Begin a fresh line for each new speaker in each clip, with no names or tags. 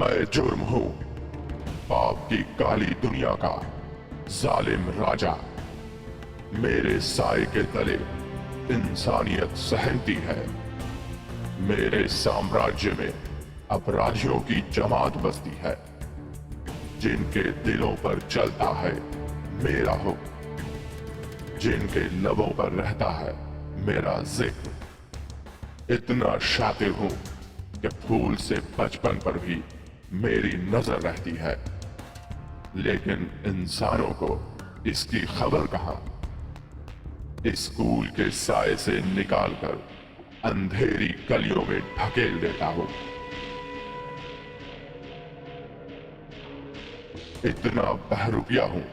मैं जुर्म हूं, पाप की काली दुनिया का जालिम राजा। मेरे साए के तले इंसानियत सहमती है। मेरे साम्राज्य में अपराधियों की जमात बसती है, जिनके दिलों पर चलता है मेरा हुक्म, जिनके लबों पर रहता है मेरा जिक्र। इतना शातिर हूं कि फूल से बचपन पर भी मेरी नजर रहती है, लेकिन इंसानों को इसकी खबर कहां। स्कूल के साए से निकालकर अंधेरी गलियों में ढकेल देता हूं। इतना बहरूपिया हूं,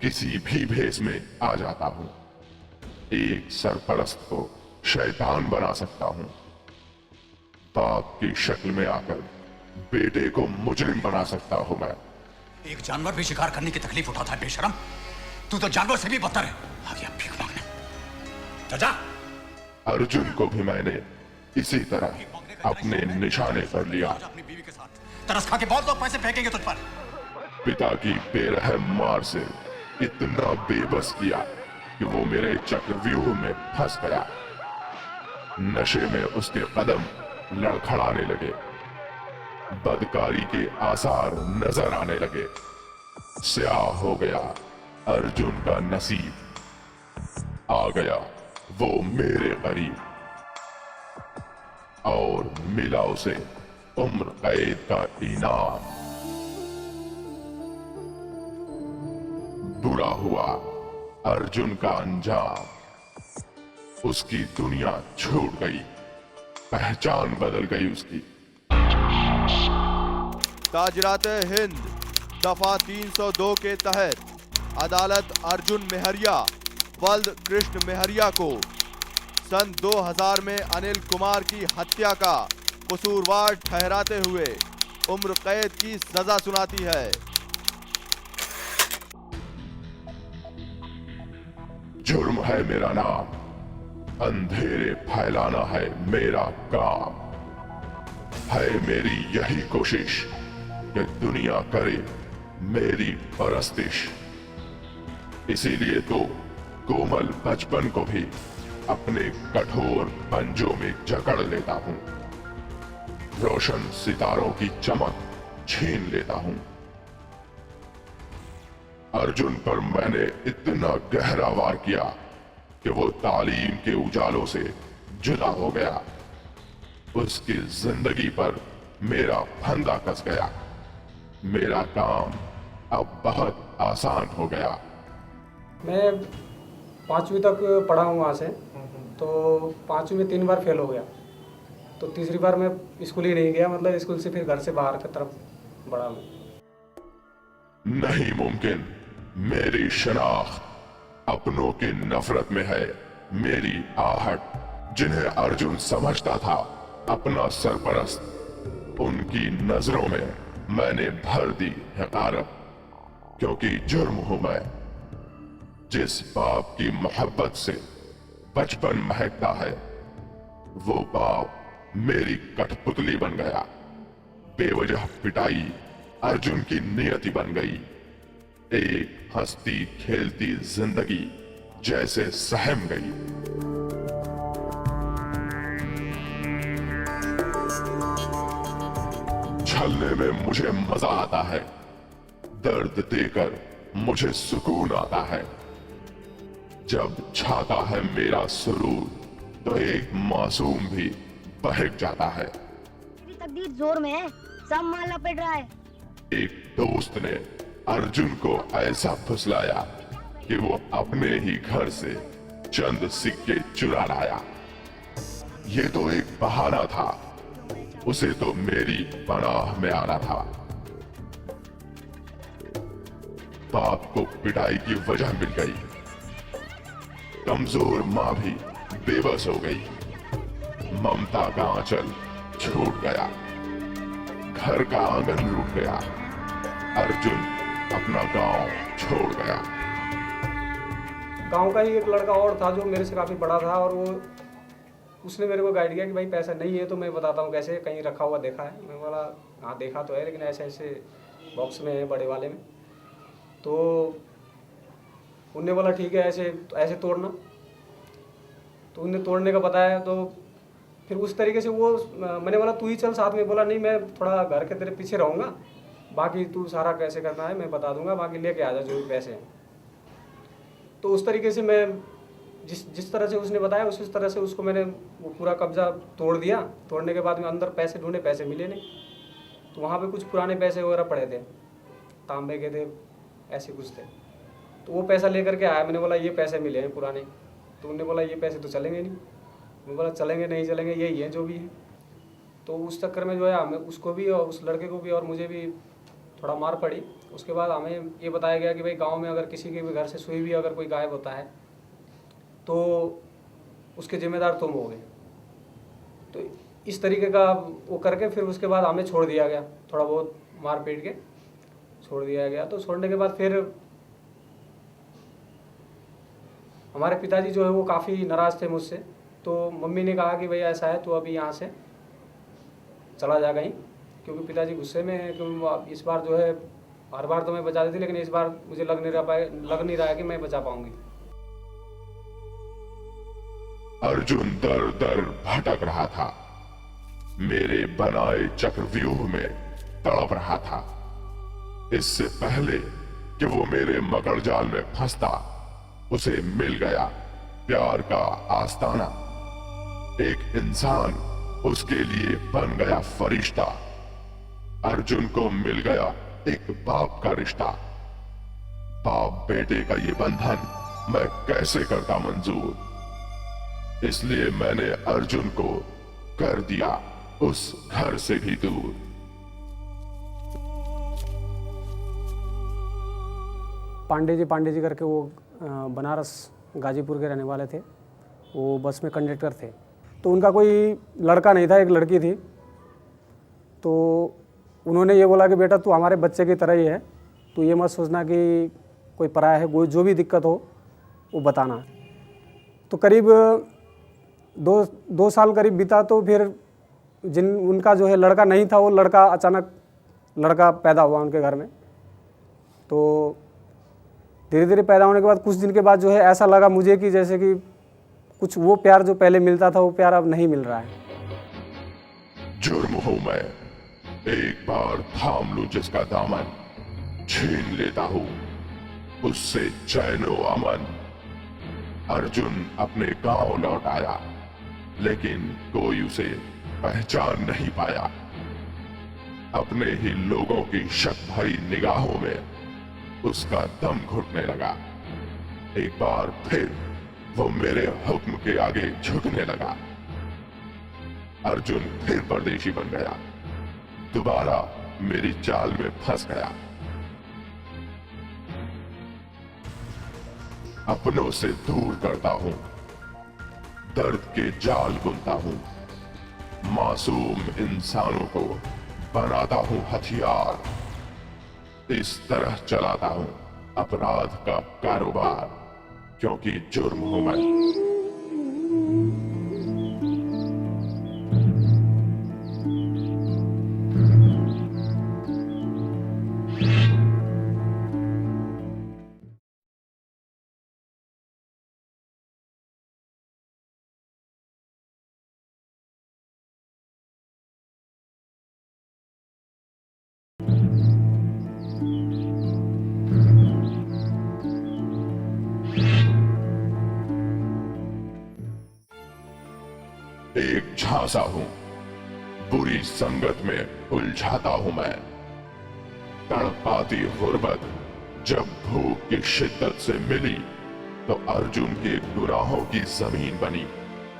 किसी भी भेष में आ जाता हूं। एक सरपरस्त को शैतान बना सकता हूं। बाप की शक्ल में आकर बेटे को मुजरिम बना सकता हूं मैं।
एक जानवर भी शिकार करने की तकलीफ उठाता है बेशरम। तू तो जानवर से भी बदतर है। आ गया भीख मांगने। चाचा,
अर्जुन को भी मैंने इसी तरह अपने निशाने पर लिया।
अपनी बीवी के साथ तरस खा के बहुत लोग पैसे फेंकेंगे तुझ पर।
पिता की बेरहम मार से इतना बेबस किया कि वो मेरे चक्रव्यूह में फंस गया। नशे में उसके कदम लड़खड़ाने लगे, बदकारी के आसार नजर आने लगे। स्याह हो गया अर्जुन का नसीब। आ गया वो मेरे करीब और मिला उसे उम्र कैद का इनाम। बुरा हुआ अर्जुन का अंजाम। उसकी दुनिया छूट गई, पहचान बदल गई उसकी।
ताजरात हिंद दफा 302 के तहत अदालत अर्जुन मेहरिया वल्द कृष्ण मेहरिया को सन 2000 में अनिल कुमार की हत्या का कसूरवार ठहराते हुए उम्र कैद की सजा सुनाती है।
जुर्म है मेरा नाम, अंधेरे फैलाना है मेरा काम। है मेरी यही कोशिश कि दुनिया करे मेरी परस्तिश। इसीलिए तो कोमल बचपन को भी अपने कठोर पंजों में जकड़ लेता हूं। रोशन सितारों की चमक छीन लेता हूं। अर्जुन पर मैंने इतना गहरा वार किया कि वो तालीम के उजालों से जुदा हो गया। उसकी जिंदगी पर मेरा फंदा कस गया। मेरा काम अब बहुत आसान हो गया।
मैं 5वीं तक पढ़ा हूँ वहाँ से, तो 5वीं में 3 बार फेल हो गया। तो तीसरी बार मैं स्कूल ही नहीं गया, मतलब स्कूल से फिर घर से बाहर की तरफ बढ़ा मैं।
नहीं मुमकिन। मेरी शनाख्त अपनों की नफरत में है। मेरी आहट जिन्हें अर्जुन समझता था अपना सरपरस्त, उनकी नजरों में मैंने भर दी हकारत। क्योंकि जुर्म हूं मैं। जिस बाप की मोहब्बत से बचपन महकता है, वो बाप मेरी कठपुतली बन गया। बेवजह पिटाई अर्जुन की नियति बन गई। एक हंसती खेलती जिंदगी जैसे सहम गई। छलने में मुझे मजा आता है, दर्द देकर मुझे सुकून आता है। जब छाता है मेरा सुरूर, तो एक मासूम भी बहक जाता है।
तकदीर जोर में है, सब माल लपेट रहा है।
एक दोस्त ने अर्जुन को ऐसा फुसलाया कि वो अपने ही घर से चंद सिक्के चुरा लाया। ये तो एक बहाना था, उसे तो मेरी पनाह में आना था। बाप को पिटाई की वजह मिल गई। कमजोर मां भी बेबस हो गई। ममता का आंचल छूट गया। घर का आंगन लूट गया। अर्जुन अपना गांव छोड़ गया।
गांव का ही एक लड़का और था जो मेरे से काफ़ी बड़ा था, और वो उसने मेरे को गाइड किया कि भाई पैसा नहीं है तो मैं बताता हूँ कैसे, कहीं रखा हुआ देखा है। मैं बोला हाँ देखा तो है, लेकिन ऐसे ऐसे बॉक्स में है, बड़े वाले में। तो उनने बोला ठीक है ऐसे ऐसे तोड़ना। तो उनने तोड़ने का बताया, तो फिर उस तरीके से वो मैंने बोला तू ही चल साथ में। बोला नहीं मैं थोड़ा घर के तेरे पीछे रहूँगा, बाकी तू सारा कैसे करना है मैं बता दूंगा, बाकी लेके आ जा जो भी पैसे हैं। तो उस तरीके से मैं जिस तरह से उसने बताया उसी तरह से उसको मैंने वो पूरा कब्जा तोड़ दिया। तोड़ने के बाद में अंदर पैसे ढूंढे, पैसे मिले नहीं। तो वहाँ पे कुछ पुराने पैसे वगैरह पड़े थे, तांबे के थे, ऐसे कुछ थे। तो वो पैसा लेकर के आया। मैंने बोला ये पैसे मिले हैं पुराने। तो उन्होंने बोला ये पैसे तो चलेंगे नहीं। मैं बोला चलेंगे नहीं चलेंगे, यही है जो भी है। तो उस चक्कर में जो है हमें उसको भी और उस लड़के को भी और मुझे भी थोड़ा मार पड़ी। उसके बाद हमें ये बताया गया कि भाई गांव में अगर किसी के भी घर से सुई भी अगर कोई गायब होता है तो उसके जिम्मेदार तुम होगे। तो इस तरीके का वो करके फिर उसके बाद हमें छोड़ दिया गया, थोड़ा बहुत मार पीट के छोड़ दिया गया। तो छोड़ने के बाद फिर हमारे पिताजी जो है वो काफ़ी नाराज़ थे मुझसे। तो मम्मी ने कहा कि भाई ऐसा है तो अभी यहाँ से चला जा कहीं, क्योंकि पिताजी गुस्से में है। क्योंकि इस बार जो है हर बार तो मैं बचा देती, लेकिन इस बार मुझे लग नहीं रहा है कि मैं बचा पाऊंगी।
अर्जुन दर दर भटक रहा था, मेरे बनाए चक्रव्यूह में तड़प रहा था। इससे पहले कि वो मेरे मकड़ जाल में फंसता, उसे मिल गया प्यार का आस्ताना। एक इंसान उसके लिए बन गया फरिश्ता। अर्जुन को मिल गया एक बाप का रिश्ता। बाप बेटे का ये बंधन मैं कैसे करता मंजूर। इसलिए मैंने अर्जुन को कर दिया उस घर से भी दूर।
पांडे जी करके वो बनारस गाजीपुर के रहने वाले थे। वो बस में कंडक्टर थे। तो उनका कोई लड़का नहीं था, एक लड़की थी। तो उन्होंने ये बोला कि बेटा तू हमारे बच्चे की तरह ही है, तू ये मत सोचना कि कोई पराया है, कोई जो भी दिक्कत हो वो बताना। तो करीब दो साल करीब बीता। तो फिर उनका जो है लड़का नहीं था, वो लड़का अचानक लड़का पैदा हुआ उनके घर में। तो धीरे धीरे पैदा होने के बाद कुछ दिन के बाद जो है ऐसा लगा मुझे कि जैसे कि कुछ वो प्यार जो पहले मिलता था वो प्यार अब नहीं मिल रहा है।
जुर्म हूं मैं, एक बार थाम लूं जिसका दामन, छीन लेता हूं उससे चैनो अमन। अर्जुन अपने गांव लौट आया, लेकिन कोई उसे पहचान नहीं पाया। अपने ही लोगों की शक भरी निगाहों में उसका दम घुटने लगा। एक बार फिर वो मेरे हुक्म के आगे झुकने लगा। अर्जुन फिर परदेशी बन गया, दोबारा मेरी जाल में फंस गया। अपनों से दूर करता हूं, दर्द के जाल बुनता हूं, मासूम इंसानों को बनाता हूं हथियार। इस तरह चलाता हूं अपराध का कारोबार, क्योंकि जुर्म हूं मैं। एक झांसा हूं, बुरी संगत में उलझाता हूं मैं। तड़पाती गुर्बत जब भूख की शिद्दत से मिली, तो अर्जुन के गुनाहों की जमीन बनी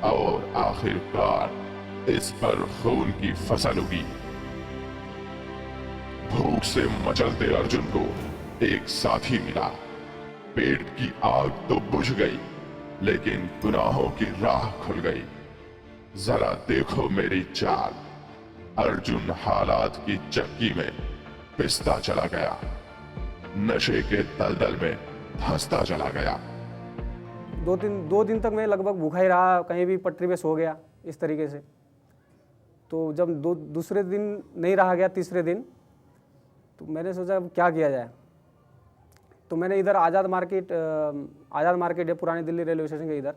और आखिरकार इस पर खून की फसल उगी। भूख से मचलते अर्जुन को एक साथी मिला। पेट की आग तो बुझ गई, लेकिन गुनाहों की राह खुल गई। जरा देखो मेरी चाल, अर्जुन हालात की चक्की में पिसता चला गया, नशे के दलदल में धंसता चला गया।
दो दिन तक मैं लगभग भूखा ही रहा, कहीं भी पटरी पे सो गया। इस तरीके से। तो जब दूसरे दिन नहीं रहा गया, तीसरे दिन तो मैंने सोचा अब क्या किया जाए। तो मैंने इधर आज़ाद मार्केट है पुरानी दिल्ली रेलवे स्टेशन के इधर,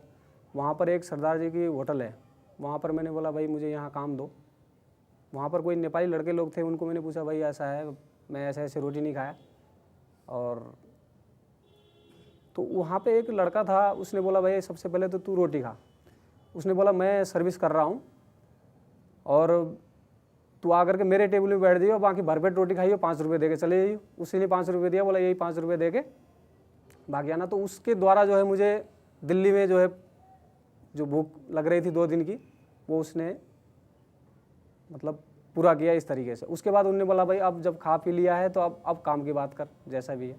वहाँ पर एक सरदार जी की होटल है, वहाँ पर मैंने बोला भाई मुझे यहाँ काम दो। वहाँ पर कोई नेपाली लड़के लोग थे, उनको मैंने पूछा भाई ऐसा है, मैं ऐसे ऐसे रोटी नहीं खाया। और तो वहाँ पे एक लड़का था, उसने बोला भाई सबसे पहले तो तू रोटी खा। उसने बोला मैं सर्विस कर रहा हूँ और तू आकर के मेरे टेबल में बैठ जाइए और बाकी भरपेट रोटी खाइए, 5 रुपये दे के चले जाइए। उसी ने 5 रुपये दिया, बोला यही 5 रुपये दे के बाकी आना। तो उसके द्वारा जो है मुझे दिल्ली में जो है जो भूख लग रही थी 2 दिन की, वो उसने मतलब पूरा किया इस तरीके से। उसके बाद उन्होंने बोला भाई अब जब खा पी लिया है तो अब काम की बात कर, जैसा भी है।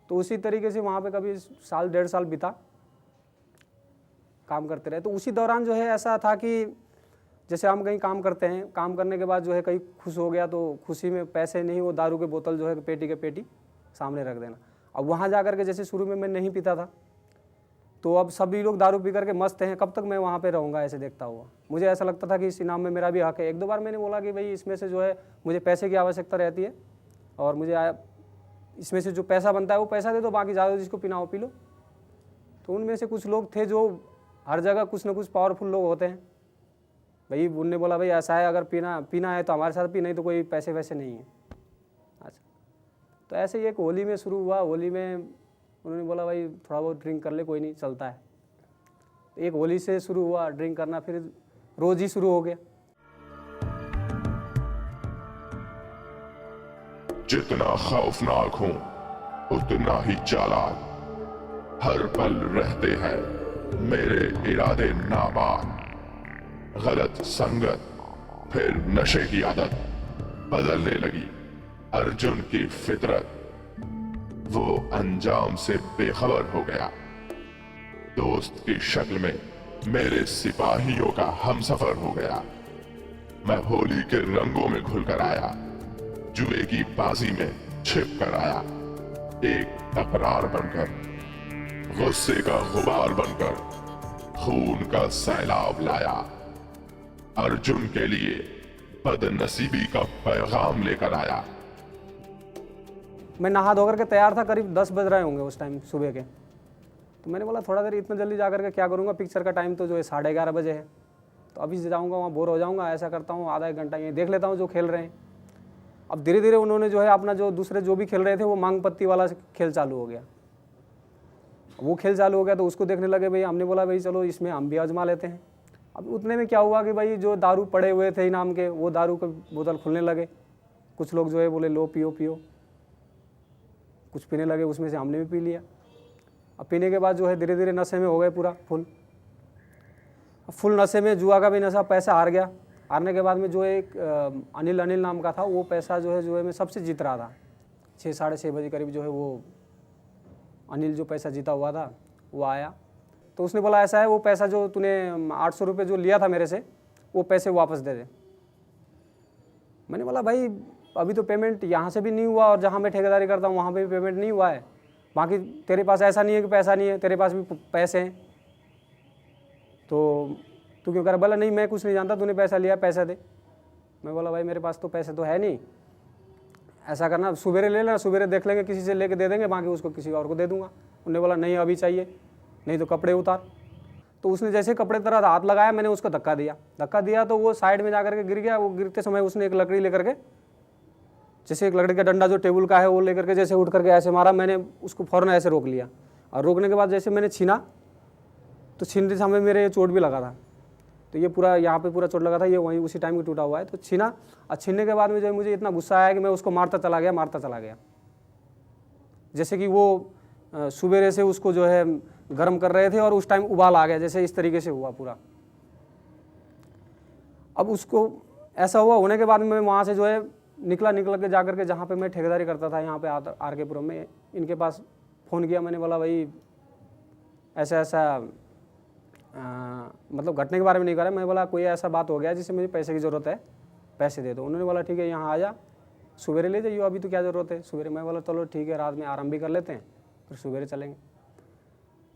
तो उसी तरीके से वहाँ पे कभी साल 1.5 साल बीता, काम करते रहे। तो उसी दौरान जो है ऐसा था कि जैसे हम कहीं काम करते हैं, काम करने के बाद जो है कहीं खुश हो गया तो खुशी में पैसे नहीं, वो दारू के बोतल जो है पेटी के पेटी सामने रख देना। अब वहाँ जा कर के जैसे शुरू में मैं नहीं पीता था, तो अब सभी लोग दारू पी करके मस्त हैं, कब तक मैं वहाँ पे रहूँगा ऐसे देखता हुआ। मुझे ऐसा लगता था कि इस इनाम में मेरा भी हक है। 1-2 बार मैंने बोला कि भाई इसमें से जो है मुझे पैसे की आवश्यकता रहती है और मुझे इसमें से जो पैसा बनता है वो पैसा दे दो, बाकी ज़्यादा जिसको पीना हो पी लो। तो उनमें से कुछ लोग थे जो हर जगह कुछ ना कुछ पावरफुल लोग होते हैं। भाई उनने बोला भाई ऐसा है, अगर पीना है तो हमारे साथ पी, नहीं तो कोई पैसे वैसे नहीं है। अच्छा, तो ऐसे ही एक होली में शुरू हुआ। होली में उन्होंने बोला भाई थोड़ा बहुत ड्रिंक कर ले, कोई नहीं चलता है। एक होली से शुरू हुआ ड्रिंक करना, फिर रोज़ ही शुरू हो गया।
जितना खौफनाक हूं उतना ही चालाक, हर पल रहते हैं मेरे इरादे नाबाद। गलत संगत, फिर नशे की आदत बदलने लगी अर्जुन की फितरत। वो अंजाम से बेखबर हो गया। दोस्त की शक्ल में मेरे सिपाहियों का हमसफर हो गया। मैं होली के रंगों में घुलकर आया, जुए की बाजी में छिप कर आया, एक तकरार बनकर, गुस्से का गुबार बनकर, खून का सैलाब लाया। अर्जुन के लिए बदनसीबी का पैगाम लेकर आया।
मैं नहा धो करके तैयार था, करीब 10 बज रहे होंगे उस टाइम सुबह के। तो मैंने बोला थोड़ा देर इतना जल्दी जा करके क्या करूँगा, पिक्चर का टाइम तो जो है 11:30 बजे है, तो अभी से जाऊँगा वहाँ बोर हो जाऊँगा। ऐसा करता हूँ आधा 1 घंटा ये देख लेता हूँ जो खेल रहे हैं। अब धीरे धीरे उन्होंने जो है अपना जो दूसरे जो भी खेल रहे थे वो मांग पत्ती वाला खेल चालू हो गया। वो खेल चालू हो गया तो उसको देखने लगे भाई। हमने बोला भाई चलो इसमें हम भी आजमा लेते हैं। अब उतने में क्या हुआ कि भाई जो दारू पड़े हुए थे इनाम के, वो दारू के बोतल खुलने लगे। कुछ लोग जो है बोले लो पियो पियो, कुछ पीने लगे, उसमें से हमने भी पी लिया। अब पीने के बाद जो है धीरे धीरे नशे में हो गए पूरा फुल नशे में, जुआ का भी नशा, पैसा हार गया। हारने के बाद में जो एक अनिल नाम का था, वो पैसा जो है मैं सबसे जीत रहा था। 6 साढ़े 6 बजे करीब जो है वो अनिल जो पैसा जीता हुआ था वो आया। तो उसने बोला ऐसा है, वो पैसा जो तूने 800 रुपये जो लिया था मेरे से, वो पैसे वापस दे दे। मैंने बोला भाई अभी तो पेमेंट यहाँ से भी नहीं हुआ और जहाँ मैं ठेकेदारी करता हूँ वहाँ पे भी पेमेंट नहीं हुआ है। बाकी तेरे पास ऐसा नहीं है कि पैसा नहीं है, तेरे पास भी पैसे हैं, तो तू क्यों कर? बोला नहीं मैं कुछ नहीं जानता, तूने पैसा लिया, पैसा दे। मैं बोला भाई मेरे पास तो पैसे तो है नहीं, ऐसा करना सुबेरे ले लेना, सुबेरे देख लेंगे, किसी से लेके दे देंगे, बाकी उसको किसी और को दे दूंगा। उन्होंने बोला नहीं अभी चाहिए, नहीं तो कपड़े उतार। तो उसने जैसे कपड़े तरह हाथ लगाया, मैंने उसको धक्का दिया तो वो साइड में जा करके गिर गया। वो गिरते समय उसने एक लकड़ी लेकर के, जैसे एक लकड़ी का डंडा जो टेबल का है वो लेकर के जैसे उठ करके ऐसे मारा। मैंने उसको फौरन ऐसे रोक लिया और रोकने के बाद जैसे मैंने छीना तो छीनते समय मेरे चोट भी लगा था। तो ये पूरा यहाँ पे पूरा चोट लगा था, ये वहीं उसी टाइम में टूटा हुआ है। तो छीना और छीनने के बाद में जो है मुझे इतना गुस्सा आया कि मैं उसको मारता चला गया। जैसे कि वो सुबेरे से उसको जो है गर्म कर रहे थे और उस टाइम उबाल आ गया, जैसे इस तरीके से हुआ पूरा। अब उसको ऐसा हुआ होने के बाद में मैं वहाँ से जो है निकल के जा करके जहाँ पे मैं ठेकेदारी करता था, यहाँ पे आर के पुरम में, इनके पास फ़ोन किया। मैंने बोला भाई ऐसा मतलब घटने के बारे में नहीं करा। मैं बोला कोई ऐसा बात हो गया जिससे मुझे पैसे की ज़रूरत है, पैसे दे दो। उन्होंने बोला ठीक है यहाँ आ जा, सवेरे ले जाइए, अभी तो क्या ज़रूरत है सवेरे। मैं बोला चलो ठीक है, रात में आराम भी कर लेते हैं, फिर सवेरे चलेंगे।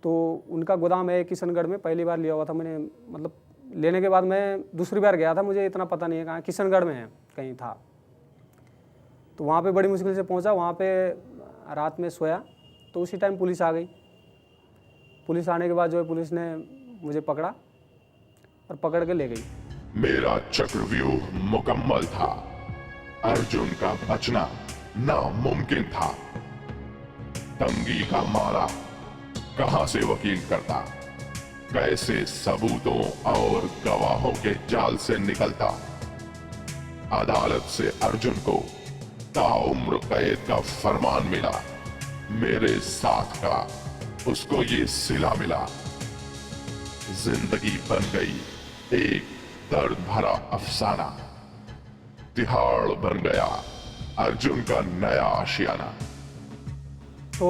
तो उनका गोदाम है किशनगढ़ में, पहली बार लिया हुआ था मैंने, मतलब लेने के बाद मैं दूसरी बार गया था, मुझे इतना पता नहीं है कहाँ, किशनगढ़ में है कहीं था। तो वहाँ पे बड़ी मुश्किल से पहुँचा, वहाँ पे रात में सोया, तो उसी टाइम पुलिस आ गई। पुलिस आने के बाद जो है पुलिस ने मुझे पकड़ा और पकड़ के ले गई।
मेरा चक्रव्यूह मुकम्मल था। अर्जुन का बचना नामुमकिन था। तंगी का मारा कहां से वकील करता, कैसे सबूतों और गवाहों के जाल से निकलता। अदालत से अर्जुन को ताउम्र कैद का फरमान मिला। मेरे साथ का उसको ये सिला मिला। जिंदगी बन गई एक दर्द भरा अफसाना। तिहाड़ बन गया अर्जुन का नया आशियाना।
तो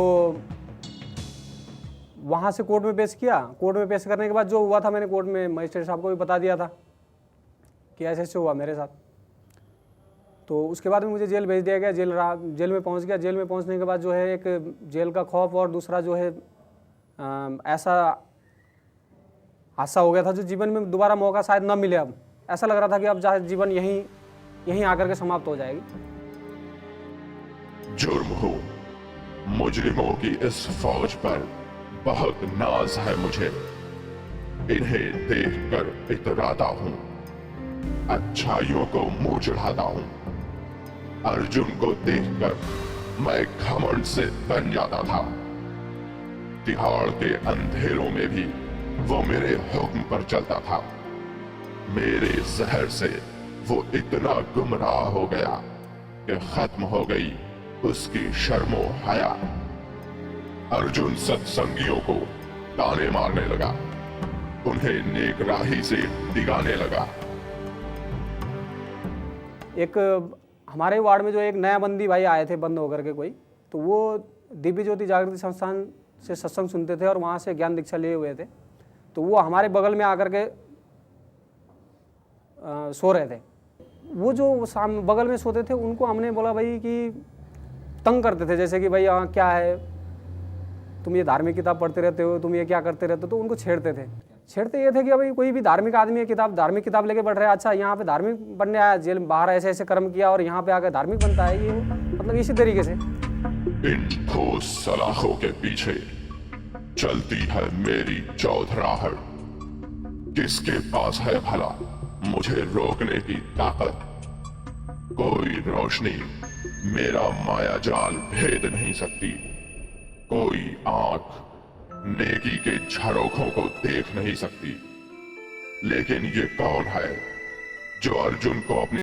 वहाँ से कोर्ट में पेश किया। कोर्ट में पेश करने के बाद जो हुआ था, मैंने कोर्ट में मजिस्ट्रेट साहब को भी बता दिया था कि ऐसे ऐसे हुआ मेरे साथ। तो उसके बाद में मुझे जेल भेज दिया गया। जेल में पहुँच गया। जेल में पहुँचने के बाद जो है एक जेल का खौफ और दूसरा जो है ऐसा हादसा हो गया था जो जीवन में दोबारा मौका शायद न मिले। अब ऐसा लग रहा था कि अब जीवन यहीं आकर के समाप्त हो जाएगी।
जुर्म हो मुजरिमों की इस फौज पर बहुत नाज है मुझे। इन्हें देखकर इतराता हूं, अच्छाइयों को मुंह चढ़ाता हूं। अर्जुन को देखकर मैं घमंड से तन जाता था। तिहाड़ के अंधेरों में भी वो मेरे हुक्म पर चलता था। मेरे जहर से वो इतना गुमराह हो गया कि खत्म हो गई उसकी शर्मो हया। अर्जुन सत्संगियों को ताने मारने लगा, उन्हें नेक राही से दिगाने लगा।
एक हमारे वार्ड में जो एक नया बंदी भाई आए थे, बंद होकर के कोई, तो वो दिव्य ज्योति जागृति संस्थान से सत्संग सुनते थे और वहाँ से ज्ञान दीक्षा लिए हुए थे। तो वो हमारे बगल में आकर के सो रहे थे। वो जो बगल में सोते थे उनको हमने बोला भाई कि तंग करते थे, जैसे कि भाई हाँ क्या है, तुम ये धार्मिक किताब पढ़ते रहते हो, तुम ये क्या करते रहते हो। तो उनको छेड़ते थे। छेड़ते ये थे कि भाई कोई भी धार्मिक आदमी है, धार्मिक किताब लेके पढ़ रहा है, अच्छा यहाँ पे धार्मिक बनने आया, जेल बाहर ऐसे ऐसे कर्म किया और यहाँ पे आकर धार्मिक बनता है, ये मतलब इसी तरीके से।
इन ठोस सलाखों के पीछे चलती है मेरी चौधराहट। किसके पास है भला मुझे रोकने की ताकत? कोई रोशनी मेरा माया जाल भेद नहीं सकती। कोई आंख नेकी के झरोखों को देख नहीं सकती। लेकिन ये कौन है जो अर्जुन को अपनी